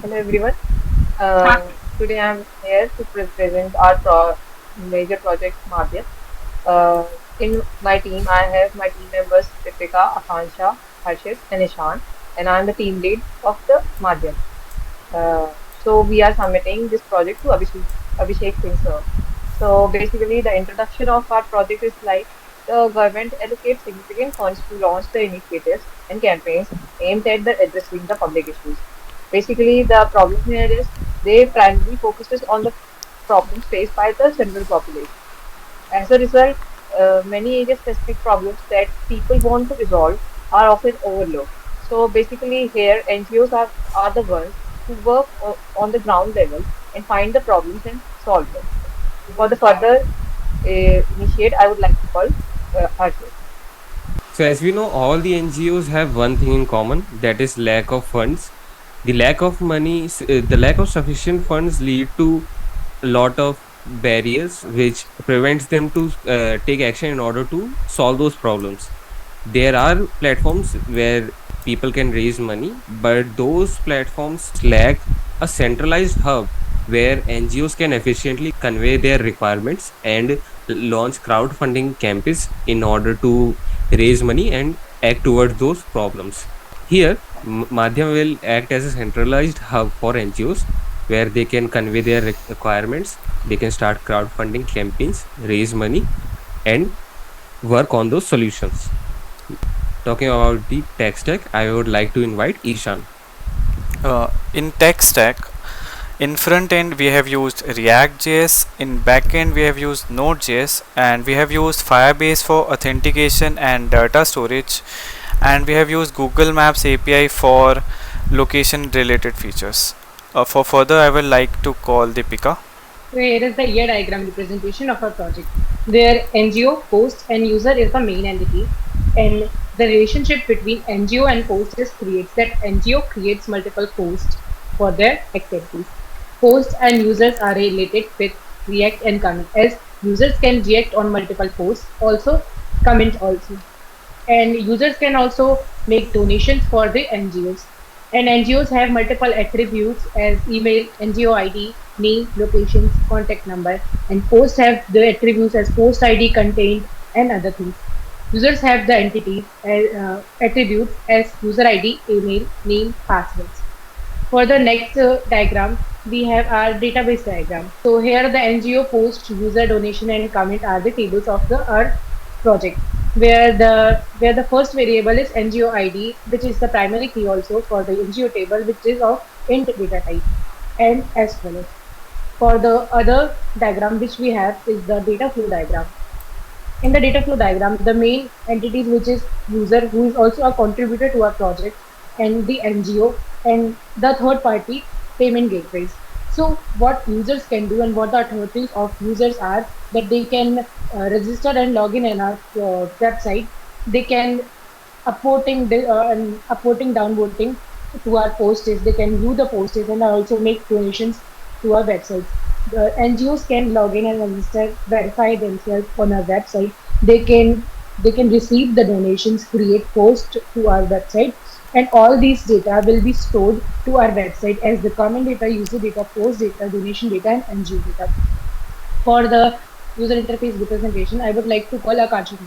Hello everyone. Today I'm here to present our major project Madhyam. In my team, I have my team members Deepika, Akansha, Harshit, and Ishan, and I'm the team lead of the Madhyam. So we are submitting this project to Abhishek Singh sir. So basically, the introduction of our project is like the government allocates significant funds to launch the initiatives and campaigns aimed at addressing the public issues. Basically, the problem here is they primarily focuses on the problems faced by the general population. As a result, many area-specific problems that people want to resolve are often overlooked. So basically, here NGOs are the ones who work on the ground level and find the problems and solve them. For the further initiate, I would like to call Harshit. So, as we know, all the NGOs have one thing in common, that is lack of funds. The lack of money, the lack of sufficient funds lead to a lot of barriers which prevents them to take action in order to solve those problems. There are platforms where people can raise money, but those platforms lack a centralized hub where NGOs can efficiently convey their requirements and launch crowdfunding campaigns in order to raise money and act towards those problems. Here, Madhyam will act as a centralized hub for NGOs where they can convey their requirements, they can start crowdfunding campaigns, raise money, and work on those solutions. Talking about the tech stack, I would like to invite Ishan. In tech stack, in front end we have used React.js, in back end we have used Node.js, and we have used Firebase for authentication and data storage, and we have used Google Maps API for location related features. For further, I will like to call Deepika. So here is the year diagram representation of our project, where NGO, host, and user is the main entity, and the relationship between NGO and host is creates that NGO creates multiple hosts for their activities. Hosts and users are related with React and commit, as users can react on multiple posts, also comment also, and users can also make donations for the NGOs. And NGOs have multiple attributes as email, NGO ID, name, locations, contact number, and posts have the attributes as post ID, contained, and other things. Users have the entities attributes as user ID, email, name, passwords. For the next diagram, we have our database diagram. So here the NGO post, user donation, and comment are the tables of the our project, where the first variable is NGO ID, which is the primary key also for the NGO table, which is of int data type, and as follows. For the other diagram which we have is the data flow diagram. In the data flow diagram, the main entities, which is user, who is also a contributor to our project, and the NGO, and the third party payment gateways. So what users can do and what the authorities of users are, that they can register and log in our website. They can upvoting, downvoting to our posts. They can view the posts and also make donations to our website. The NGOs can log in and register, verify themselves on our website. They can receive the donations, create posts to our website, and all these data will be stored to our website as the comment data, user data, post data, donation data, and NGO data. For the user interface representation, I would like to call Akansha.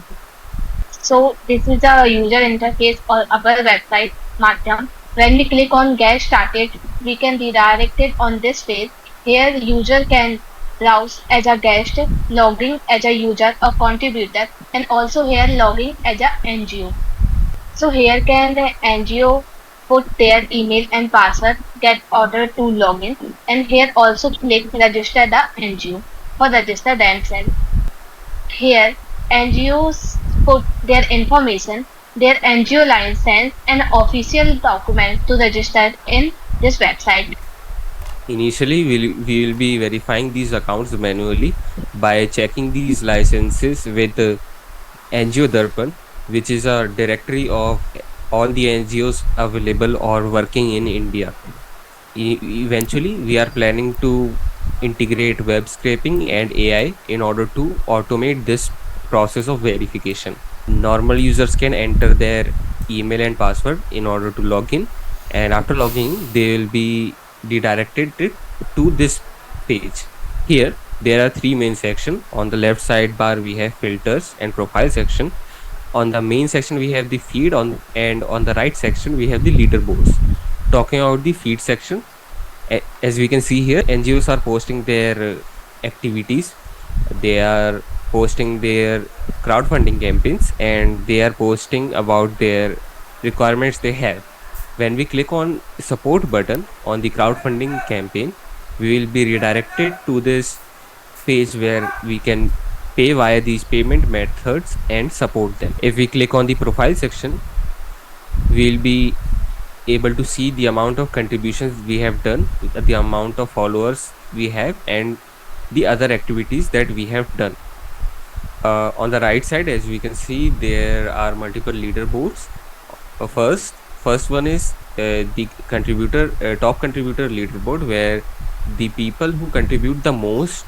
So this is the user interface of our website Madhyam. When we click on Get Started, we can redirect it on this page. Here user can browse as a guest, logging as a user or contributor, and also here logging as a NGO. So here can the NGO put their email and password, get order to login, and here also click register the NGO for register themselves. Here NGOs put their information, their NGO license, and official document to register in this website. Initially, we will be verifying these accounts manually by checking these licenses with NGO Darpan, which is a directory of all the NGOs available or working in India. Eventually, we are planning to integrate web scraping and AI in order to automate this process of verification. Normal users can enter their email and password in order to log in, and after logging, they will be redirected it to this page. Here, there are three main sections. On the left sidebar, we have filters and profile section. On the main section, we have the feed and on the right section, we have the leaderboards. Talking about the feed section, as we can see here, NGOs are posting their activities. They are posting their crowdfunding campaigns and they are posting about their requirements they have. When we click on support button on the crowdfunding campaign, we will be redirected to this page where we can pay via these payment methods and support them. If we click on the profile section, we'll be able to see the amount of contributions we have done, the amount of followers we have, and the other activities that we have done. On the right side, as we can see, there are multiple leaderboards. First one is the top contributor leaderboard, where the people who contribute the most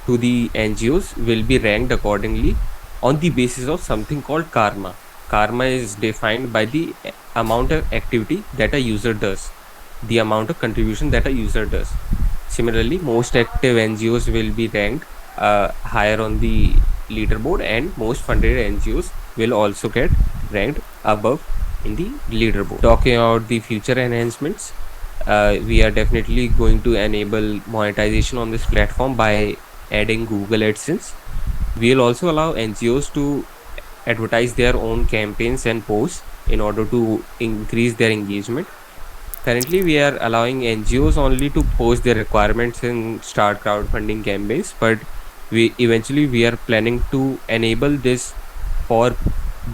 to the NGOs will be ranked accordingly on the basis of something called karma. Karma is defined by the amount of activity that a user does, the amount of contribution that a user does. Similarly, most active NGOs will be ranked higher on the leaderboard, and most funded NGOs will also get ranked above in the leaderboard. Talking about the future enhancements, we are definitely going to enable monetization on this platform by adding Google AdSense. We will also allow NGOs to advertise their own campaigns and posts in order to increase their engagement. Currently, we are allowing NGOs only to post their requirements and start crowdfunding campaigns, but we are planning to enable this for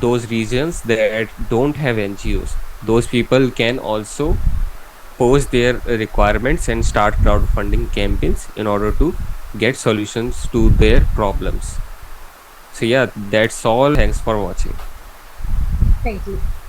those regions that don't have NGOs. Those people can also post their requirements and start crowdfunding campaigns in order to get solutions to their problems. So yeah, that's all. Thanks for watching. Thank you.